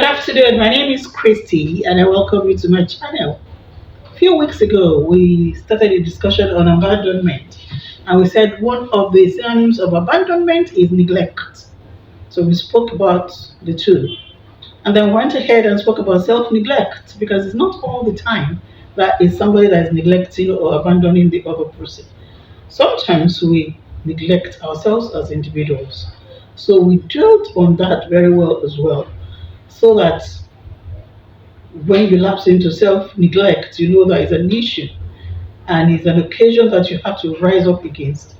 Good afternoon. My name is Christy, and I welcome you to my channel. A few weeks ago, we started a discussion on abandonment, and we said one of the synonyms of abandonment is neglect. So we spoke about the two, and then went ahead and spoke about self-neglect because it's not all the time that is somebody that is neglecting or abandoning the other person. Sometimes we neglect ourselves as individuals. So we dwelt on that very well as well, so that when you lapse into self neglect, you know that is an issue and it's an occasion that you have to rise up against.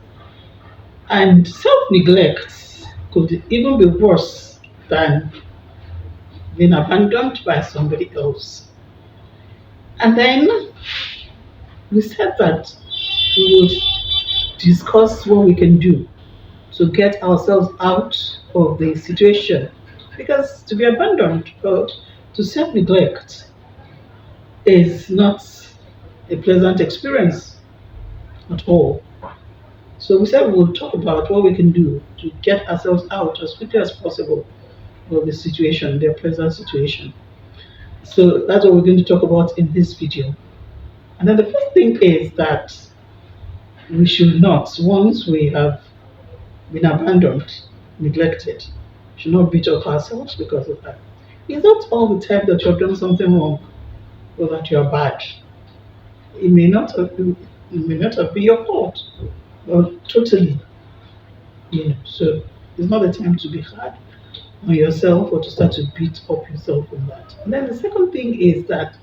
And self neglect could even be worse than being abandoned by somebody else. And then we said that we would discuss what we can do to get ourselves out of the situation. Because to be abandoned or to self neglect is not a pleasant experience at all. So we said we'll talk about what we can do to get ourselves out as quickly as possible of the situation, the present situation. So that's what we're going to talk about in this video. And then the first thing is that we should not, once we have been abandoned, neglected, should not beat up ourselves because of that. It's not all the time that you have done something wrong or that you are bad. It may not have been your fault, or totally. So it's not the time to be hard on yourself or to start to beat up yourself on that. And then the second thing is that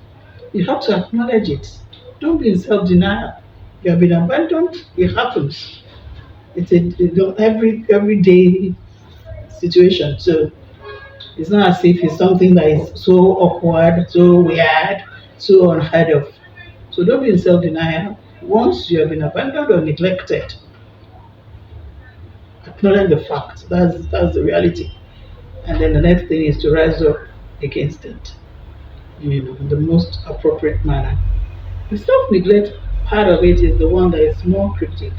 you have to acknowledge it. Don't be in self-denial. You have been abandoned. It happens. It's everyday situation. So it's not as if it's something that is so awkward, so weird, so unheard of. So don't be in self-denial. Once you have been abandoned or neglected, acknowledge the fact. That's the reality. And then the next thing is to rise up against it, in the most appropriate manner. The self-neglect part of it is the one that is more cryptic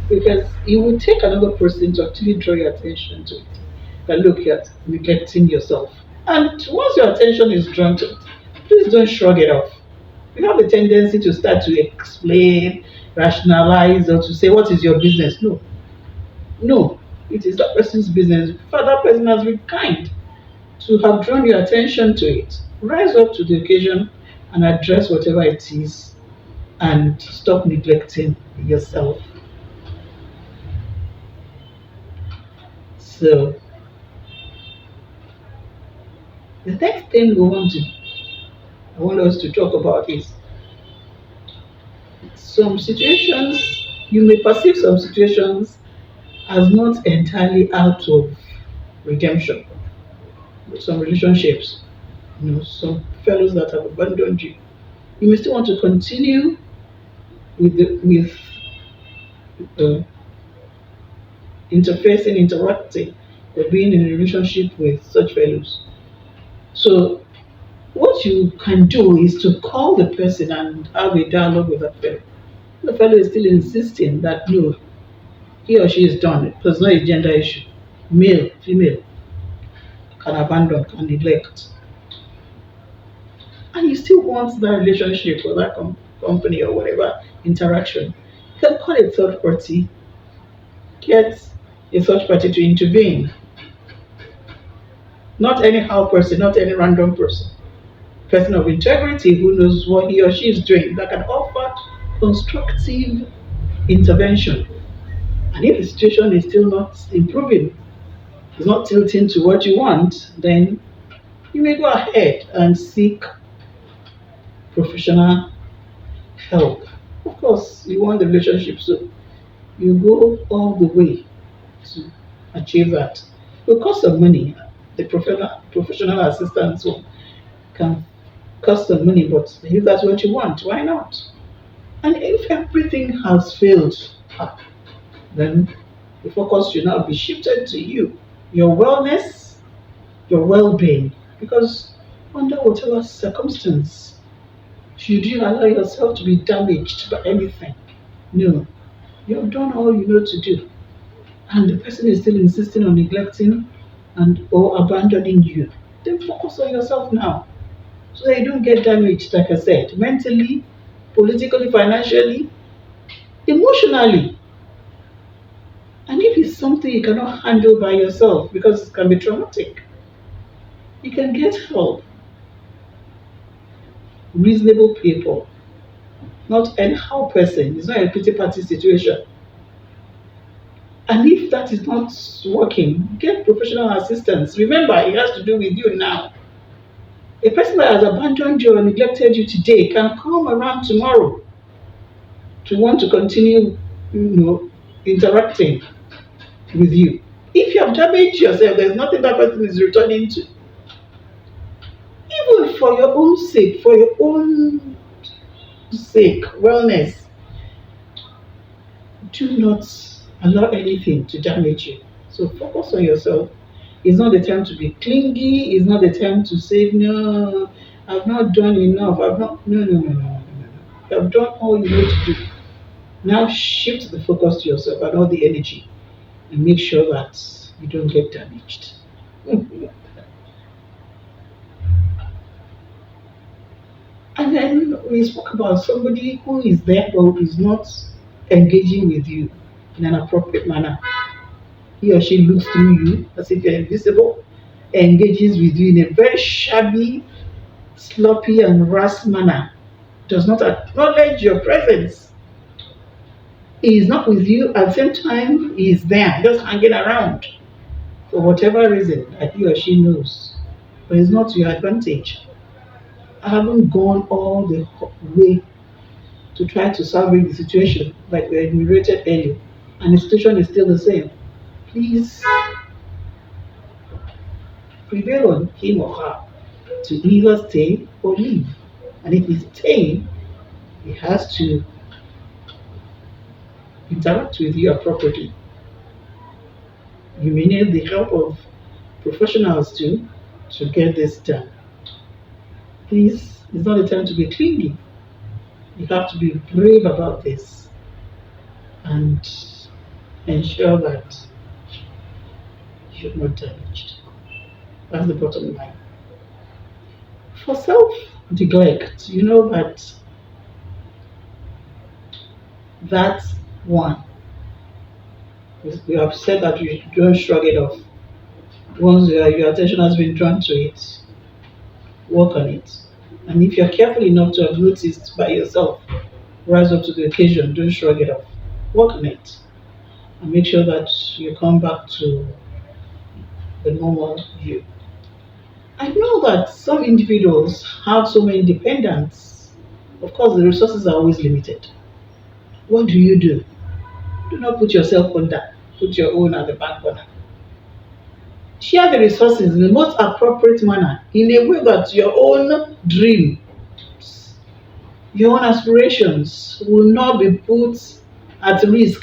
because it will take another person to actually draw your attention to it. That look, you're neglecting yourself. And once your attention is drawn to it, please don't shrug it off. We have a tendency to start to explain, rationalize, or to say, what is your business? No, no, it is that person's business. For that person has been kind to have drawn your attention to it. Rise up to the occasion and address whatever it is and stop neglecting yourself. So the next thing I want us to talk about is some situations you may perceive some situations as not entirely out of redemption. Some relationships, some fellows that have abandoned you. You may still want to continue with uh, interfacing, interacting, or being in a relationship with such fellows. So what you can do is to call the person and have a dialogue with that fellow. The fellow is still insisting that no, he or she is done. It's not a gender issue. Male, female can abandon, can neglect. And you still want that relationship or that company or whatever interaction. You can call a third party, get a third party to intervene. Not anyhow person, not any random person. Person of integrity who knows what he or she is doing that can offer constructive intervention. And if the situation is still not improving, it's not tilting to what you want, then you may go ahead and seek professional help. Of course, you want the relationship, so you go all the way to achieve that. It will cost some money. The professional assistance can cost some money, but if that's what you want, why not? And if everything has failed, then the focus should now be shifted to you, your wellness, your well being. Because under whatever circumstance, should you allow yourself to be damaged by anything? No, you have done all you know to do, and the person is still insisting on neglecting and or abandoning you. then focus on yourself now so that you don't get damaged, like I said, mentally, politically, financially, emotionally. And if it's something you cannot handle by yourself because it can be traumatic, you can get help. Reasonable people, not anyhow person. It's not a pity party situation. And if that is not working, get professional assistance. Remember, it has to do with you now. A person that has abandoned you or neglected you today can come around tomorrow to want to continue, interacting with you. If you have damaged yourself, there's nothing that person is returning to. Even for your own sake, for your own sake, wellness, do not allow anything to damage you. So focus on yourself. It's not the time to be clingy. It's not the time to say, no, I've not done enough. I've not, no, no, no, no, no, no, no. You have done all you need to do. Now shift the focus to yourself and all the energy and make sure that you don't get damaged. And then we spoke about somebody who is there but is not engaging with you in an appropriate manner. He or she looks through you as if you're invisible, engages with you in a very shabby, sloppy, and rash manner, does not acknowledge your presence. He is not with you at the same time, he is there, just hanging around for whatever reason that he or she knows, but it's not to your advantage. I haven't gone all the way to try to salvage the situation like we enumerated earlier, and the situation is still the same. Please prevail on him or her to either stay or leave. And if he's staying, he has to interact with you appropriately. You may need the help of professionals too to get this done. Please, it's not the time to be clingy. You have to be brave about this and ensure that you're not damaged. That's the bottom line. For self neglect, you know that one, we have said that you don't shrug it off. Once your attention has been drawn to it, work on it. And if you're careful enough to have noticed by yourself, rise up to the occasion, don't shrug it off. Work on it and make sure that you come back to the normal you. I know that some individuals have so many dependents. Of course, the resources are always limited. What do? Do not put yourself under, put your own at the back burner. Share the resources in the most appropriate manner, in a way that your own dream, your own aspirations will not be put at risk.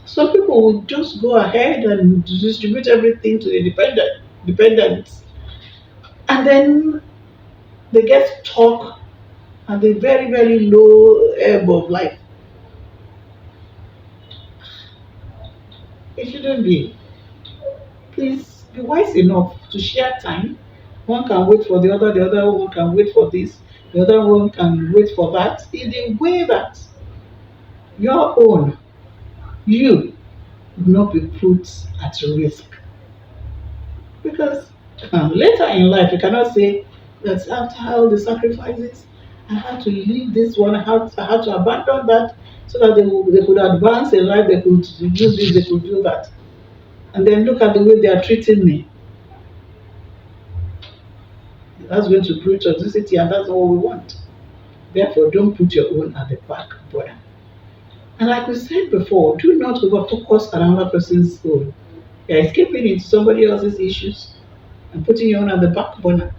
Some people will just go ahead and distribute everything to the dependents, and then they get stuck at the very, very low ebb of life. It shouldn't be. Please be wise enough to share time. One can wait for the other one can wait for this, the other one can wait for that, in a way that your own, you, will not be put at risk. Because later in life, you cannot say that after all the sacrifices, I had to leave this one, I had to abandon that so that they could advance in life, they could do this, they could do that. And then look at the way they are treating me. That's going to breed toxicity, and that's all we want. Therefore, don't put your own at the back burner. And like we said before, do not over focus on another person's goal. You're escaping into somebody else's issues and putting your own at the back burner.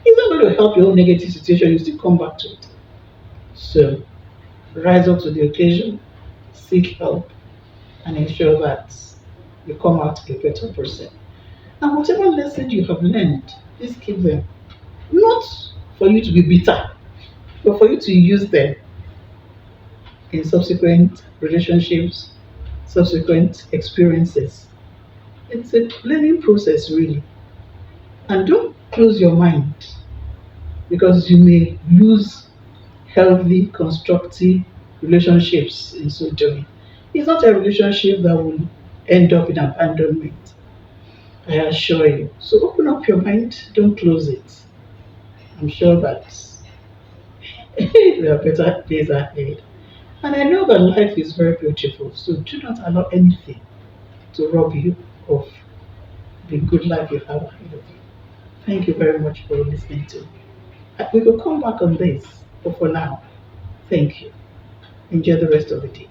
It's not going to help your own negative situation, you still come back to it. So, rise up to the occasion, seek help, and ensure that you come out a better person. And whatever lesson you have learned, please keep them. Not for you to be bitter, but for you to use them in subsequent relationships, subsequent experiences. It's a learning process, really. And don't close your mind because you may lose healthy, constructive relationships in so doing. It's not a relationship that will end up in abandonment, I assure you. So open up your mind, don't close it. I'm sure that there are better days ahead. And I know that life is very beautiful, so do not allow anything to rob you of the good life you have ahead of you. Thank you very much for listening to. We will come back on this, but for now, thank you. Enjoy the rest of the day.